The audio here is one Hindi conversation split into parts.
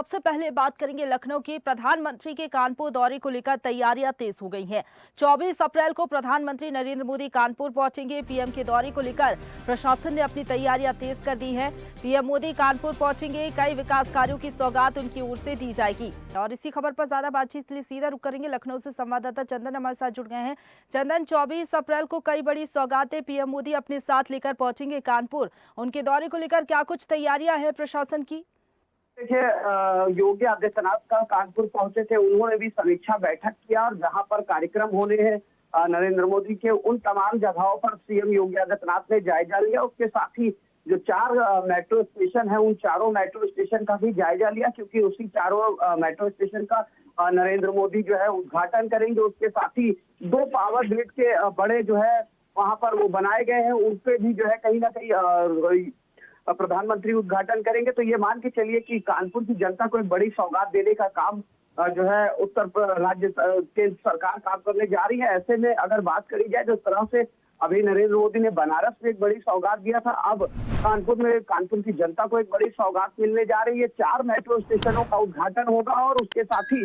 सबसे पहले बात करेंगे लखनऊ की। प्रधानमंत्री के कानपुर दौरे को लेकर तैयारियां तेज हो गई हैं। 24 अप्रैल को प्रधानमंत्री नरेंद्र मोदी कानपुर पहुंचेंगे। पीएम के दौरे को लेकर प्रशासन ने अपनी तैयारियां तेज कर दी हैं। पीएम मोदी कानपुर पहुंचेंगे, कई विकास कार्यों की सौगात उनकी ओर से दी जाएगी। और इसी खबर पर ज्यादा बातचीत के लिए सीधा रुख करेंगे। लखनऊ से संवाददाता चंदन हमारे साथ जुड़ गए हैं। चंदन, 24 अप्रैल को कई बड़ी सौगातें पीएम मोदी अपने साथ लेकर पहुंचेंगे कानपुर। उनके दौरे को लेकर क्या कुछ तैयारियां हैं प्रशासन की? देखिए, योगी आदित्यनाथ कल कानपुर पहुंचे थे। उन्होंने भी समीक्षा बैठक किया और जहां पर कार्यक्रम होने हैं नरेंद्र मोदी के, उन तमाम जगहों पर सीएम योगी आदित्यनाथ ने जायजा लिया। उसके साथ ही जो 4 मेट्रो स्टेशन है, उन चारों मेट्रो स्टेशन का भी जायजा लिया, क्योंकि उसी चारों मेट्रो स्टेशन का नरेंद्र मोदी जो है उद्घाटन करेंगे। उसके साथ ही 2 पावर ग्रिड के बड़े जो है वहां पर वो बनाए गए हैं, उन पे भी जो है कहीं ना कहीं प्रधानमंत्री उद्घाटन करेंगे। तो ये मान के चलिए कि कानपुर की जनता को एक बड़ी सौगात देने का काम जो है राज्य केंद्र सरकार काम करने जा रही है। ऐसे में अगर बात करी जाए, जिस तरह से अभी नरेंद्र मोदी ने बनारस में एक बड़ी सौगात दिया था, अब कानपुर की जनता को एक बड़ी सौगात मिलने जा रही है। 4 मेट्रो स्टेशनों का उद्घाटन होगा और उसके साथ ही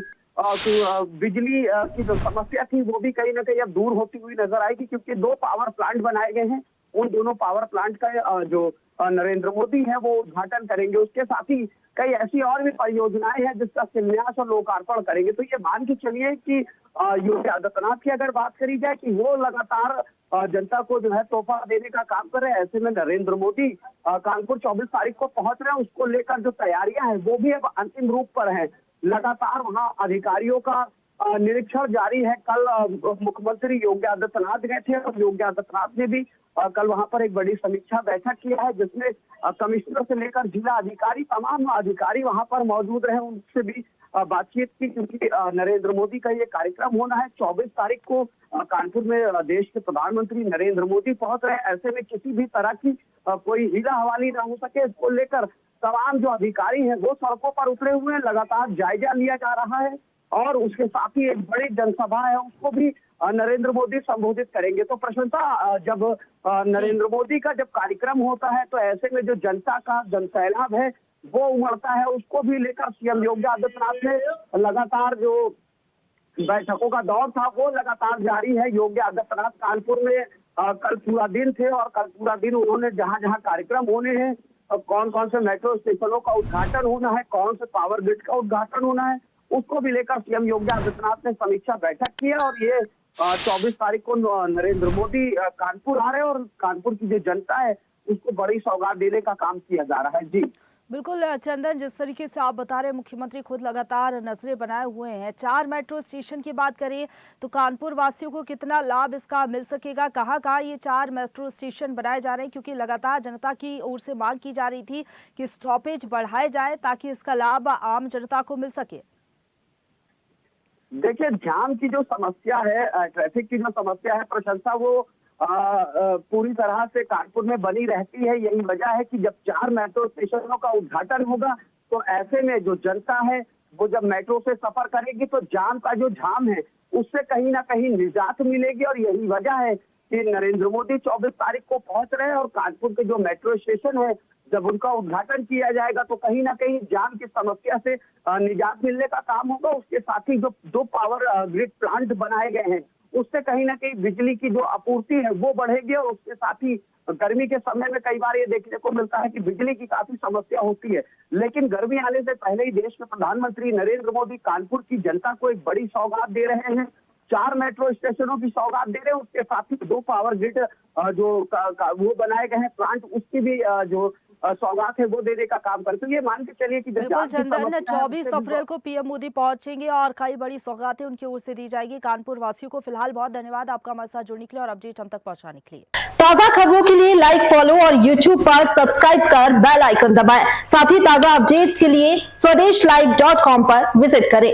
बिजली की जो समस्या थी वो भी कहीं ना कहीं अब दूर होती हुई नजर आएगी, क्योंकि 2 पावर प्लांट बनाए गए हैं। उन दोनों पावर प्लांट का जो नरेंद्र मोदी है वो उद्घाटन करेंगे। उसके साथ ही कई ऐसी और भी परियोजनाएं हैं जिसका शिलान्यास और लोकार्पण करेंगे। तो ये मान के चलिए कि योगी आदित्यनाथ की अगर बात करी जाए कि वो लगातार जनता को जो है तोहफा देने का काम कर रहे हैं, ऐसे में नरेंद्र मोदी कानपुर 24 तारीख को पहुंच रहे हैं। उसको लेकर जो तैयारियां हैं वो भी अब अंतिम रूप पर है। लगातार वहां अधिकारियों का निरीक्षण जारी है। कल मुख्यमंत्री योगी आदित्यनाथ गए थे और योगी आदित्यनाथ ने भी कल वहां पर एक बड़ी समीक्षा बैठक किया है, जिसमें कमिश्नर से लेकर जिला अधिकारी, तमाम अधिकारी वहां पर मौजूद रहे, उनसे भी बातचीत की, क्योंकि नरेंद्र मोदी का ये कार्यक्रम होना है। 24 तारीख को कानपुर में देश के प्रधानमंत्री नरेंद्र मोदी पहुंच रहे हैं। ऐसे में किसी भी तरह की कोई हीला हवाली ना हो सके, इसको लेकर तमाम जो अधिकारी हैं वो सड़कों पर उतरे हुए हैं। लगातार जायजा लिया जा रहा है और उसके साथ ही एक बड़ी जनसभा है, उसको भी नरेंद्र मोदी संबोधित करेंगे। तो प्रशंसा जब नरेंद्र मोदी का जब कार्यक्रम होता है तो ऐसे में जो जनता का जनसैलाब है वो उमड़ता है। उसको भी लेकर सीएम योगी आदित्यनाथ ने लगातार जो बैठकों का दौर था वो लगातार जारी है। योगी आदित्यनाथ कानपुर में कल पूरा दिन थे और कल पूरा दिन उन्होंने जहां जहां कार्यक्रम होने हैं, कौन कौन से मेट्रो स्टेशनों का उद्घाटन होना है, कौन से पावर ग्रिड का उद्घाटन होना है, उसको भी लेकर सीएम योगी आदित्यनाथ ने समीक्षा बैठक किया। और ये 24 तारीख को नरेंद्र मोदी कानपुर आ रहे हैं और कानपुर की जो जनता है उसको बड़ी सौगात देने का काम किया जा रहा है। जी बिल्कुल चंदन, जिस तरीके से आप बता रहे हैं, मुख्यमंत्री खुद लगातार नजरें बनाए हुए हैं। 4 मेट्रो स्टेशन की बात करें तो कानपुर वासियों को कितना लाभ इसका मिल सकेगा? कहाँ कहाँ ये 4 मेट्रो स्टेशन बनाए जा रहे हैं? क्योंकि लगातार जनता की ओर से मांग की जा रही थी कि स्टॉपेज बढ़ाए जाए ताकि इसका लाभ आम जनता को मिल सके। देखिए, जाम की जो समस्या है, ट्रैफिक की जो समस्या है, प्रशंसा वो पूरी तरह से कानपुर में बनी रहती है। यही वजह है कि जब 4 मेट्रो स्टेशनों का उद्घाटन होगा तो ऐसे में जो जनता है वो जब मेट्रो से सफर करेगी तो जाम का जो झाम है उससे कहीं ना कहीं निजात मिलेगी। और यही वजह है कि नरेंद्र मोदी 24 तारीख को पहुंच रहे हैं और कानपुर के जो मेट्रो स्टेशन है जब उनका उद्घाटन किया जाएगा तो कहीं ना कहीं जाम की समस्या से निजात मिलने का काम होगा। उसके साथ ही जो 2 पावर ग्रिड प्लांट बनाए गए हैं उससे कहीं ना कहीं बिजली की जो आपूर्ति है वो बढ़ेगी। और उसके साथ ही गर्मी के समय में कई बार ये देखने को मिलता है कि बिजली की काफी समस्या होती है, लेकिन गर्मी आने से पहले ही देश के प्रधानमंत्री नरेंद्र मोदी कानपुर की जनता को एक बड़ी सौगात दे रहे हैं। 4 मेट्रो स्टेशनों की सौगात दे रहे हैं। उसके साथ ही 2 पावर ग्रिड जो वो बनाए गए हैं प्लांट, उसकी भी जो सौगात है वो देने का काम करते। तो ये मान के चलिए कि बिल्कुल चंदन, 24 अप्रैल को पीएम मोदी पहुंचेंगे और कई बड़ी सौगातें उनकी ओर से दी जाएगी कानपुर वासियों को। फिलहाल बहुत धन्यवाद आपका हमारे साथ जुड़ने के लिए और अपडेट हम तक पहुंचाने के लिए। ताजा खबरों के लिए लाइक, फॉलो और यूट्यूब पर सब्सक्राइब कर बेल आइकन दबाएं। साथ ही ताजा अपडेट्स के लिए स्वदेशलाइव.com पर विजिट करें।